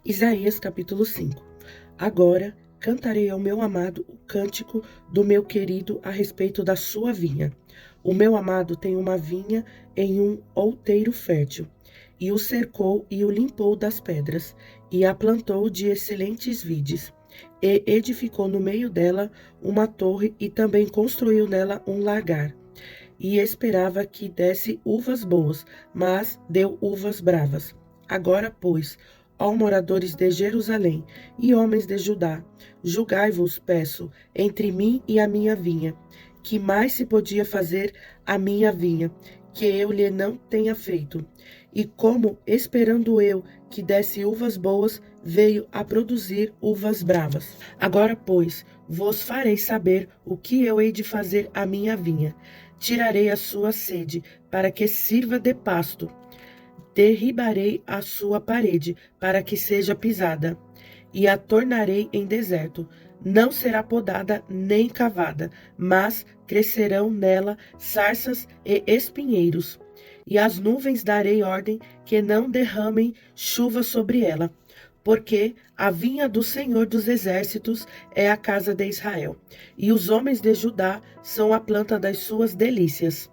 Isaías capítulo 5. Agora cantarei ao meu amado o cântico do meu querido a respeito da sua vinha. O meu amado tem uma vinha em um outeiro fértil, e o cercou e o limpou das pedras, e a plantou de excelentes vides, e edificou no meio dela uma torre, e também construiu nela um lagar. E esperava que desse uvas boas, mas deu uvas bravas. Agora, pois, ó moradores de Jerusalém e homens de Judá, julgai-vos, peço, entre mim e a minha vinha. Que mais se podia fazer à minha vinha, que eu lhe não tenha feito? E como, esperando eu que desse uvas boas, veio a produzir uvas bravas. Agora, pois, vos farei saber o que eu hei de fazer à minha vinha. Tirarei a sua sede, para que sirva de pasto. Derribarei a sua parede, para que seja pisada, e a tornarei em deserto. Não será podada nem cavada, mas crescerão nela sarças e espinheiros. E às nuvens darei ordem que não derramem chuva sobre ela, porque a vinha do Senhor dos Exércitos é a casa de Israel, e os homens de Judá são a planta das suas delícias.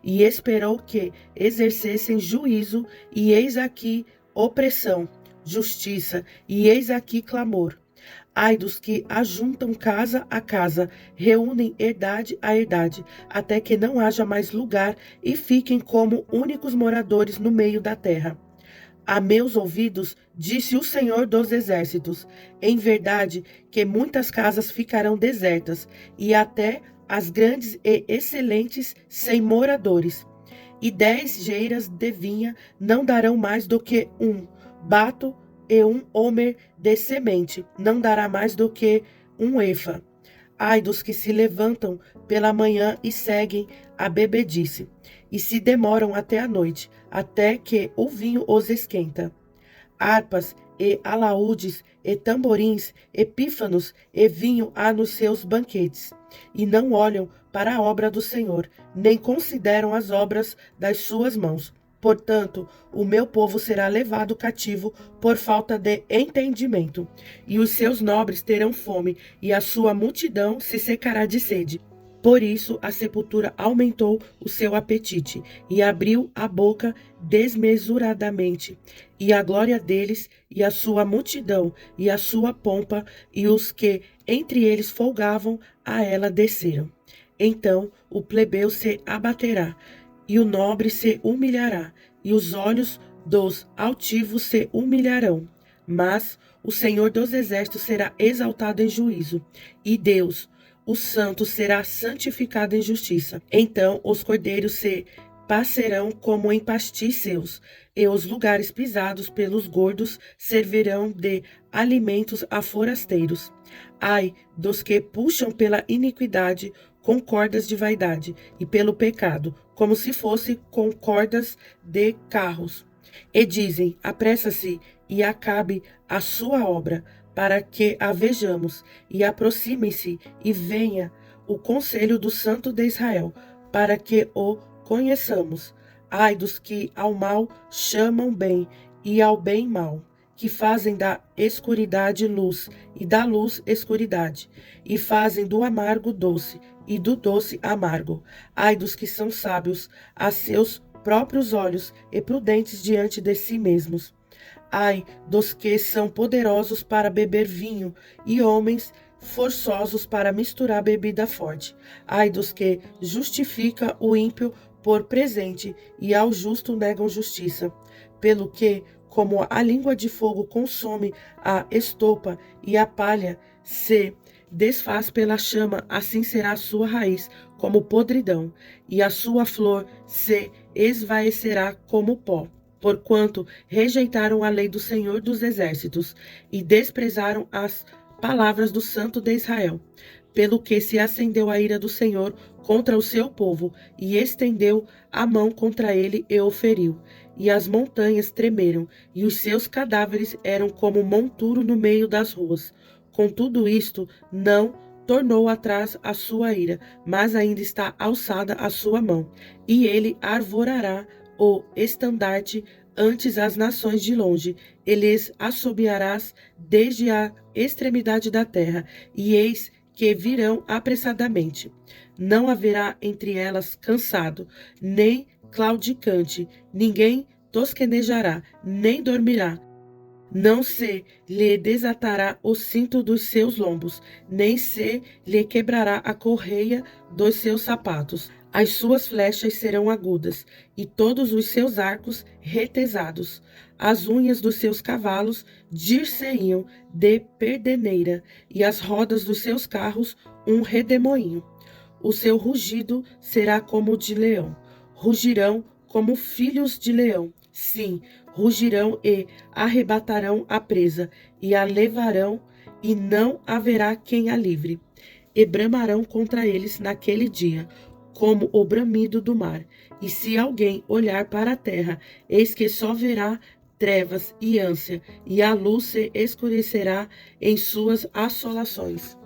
E esperou que exercessem juízo, e eis aqui opressão, justiça, e eis aqui clamor. Ai dos que ajuntam casa a casa, reúnem herdade a herdade, até que não haja mais lugar e fiquem como únicos moradores no meio da terra. A meus ouvidos, disse o Senhor dos Exércitos, em verdade que muitas casas ficarão desertas, e até as grandes e excelentes sem moradores. E 10 geiras de vinha não darão mais do que um bato, e um homer de semente não dará mais do que um efa. Ai dos que se levantam pela manhã e seguem a bebedice, e se demoram até a noite, até que o vinho os esquenta. Harpas e alaúdes e tamborins, epífanos e vinho há nos seus banquetes, e não olham para a obra do Senhor, nem consideram as obras das suas mãos. Portanto, o meu povo será levado cativo por falta de entendimento, e os seus nobres terão fome, e a sua multidão se secará de sede. Por isso a sepultura aumentou o seu apetite, e abriu a boca desmesuradamente, e a glória deles, e a sua multidão, e a sua pompa, e os que entre eles folgavam, a ela desceram. Então o plebeu se abaterá, e o nobre se humilhará, e os olhos dos altivos se humilharão. Mas o Senhor dos Exércitos será exaltado em juízo, e Deus, o Santo, será santificado em justiça. Então os cordeiros se passerão como em pastis seus, e os lugares pisados pelos gordos servirão de alimentos a forasteiros. Ai dos que puxam pela iniquidade com cordas de vaidade, e pelo pecado, como se fosse com cordas de carros. E dizem: apressa-se e acabe a sua obra, para que a vejamos, e aproxime-se e venha o conselho do Santo de Israel, para que o conheçamos. Ai dos que ao mal chamam bem, e ao bem mal, que fazem da escuridade luz, e da luz escuridade, e fazem do amargo doce, e do doce amargo. Ai dos que são sábios a seus próprios olhos, e prudentes diante de si mesmos. Ai dos que são poderosos para beber vinho, e homens forçosos para misturar bebida forte. Ai dos que justifica o ímpio por presente, e ao justo negam justiça. Pelo que, como a língua de fogo consome a estopa, e a palha se desfaz pela chama, assim será a sua raiz como podridão, e a sua flor se esvaecerá como pó. Porquanto rejeitaram a lei do Senhor dos Exércitos, e desprezaram as palavras do Santo de Israel. Pelo que se acendeu a ira do Senhor contra o seu povo, e estendeu a mão contra ele e o feriu. E as montanhas tremeram, e os seus cadáveres eram como monturo no meio das ruas. Com tudo isto, não tornou atrás a sua ira, mas ainda está alçada a sua mão, e ele arvorará o estandarte antes as nações de longe, e lhes assobiarás desde a extremidade da terra, e eis que virão apressadamente. Não haverá entre elas cansado, nem claudicante, ninguém tosquenejará, nem dormirá. Não se lhe desatará o cinto dos seus lombos, nem se lhe quebrará a correia dos seus sapatos. As suas flechas serão agudas, e todos os seus arcos retesados. As unhas dos seus cavalos dir-se-iam de perdeneira, e as rodas dos seus carros um redemoinho. O seu rugido será como o de leão. Rugirão como filhos de leão. Sim, rugirão e arrebatarão a presa, e a levarão, e não haverá quem a livre. E bramarão contra eles naquele dia, como o bramido do mar. E se alguém olhar para a terra, eis que só verá trevas e ânsia, e a luz se escurecerá em suas assolações.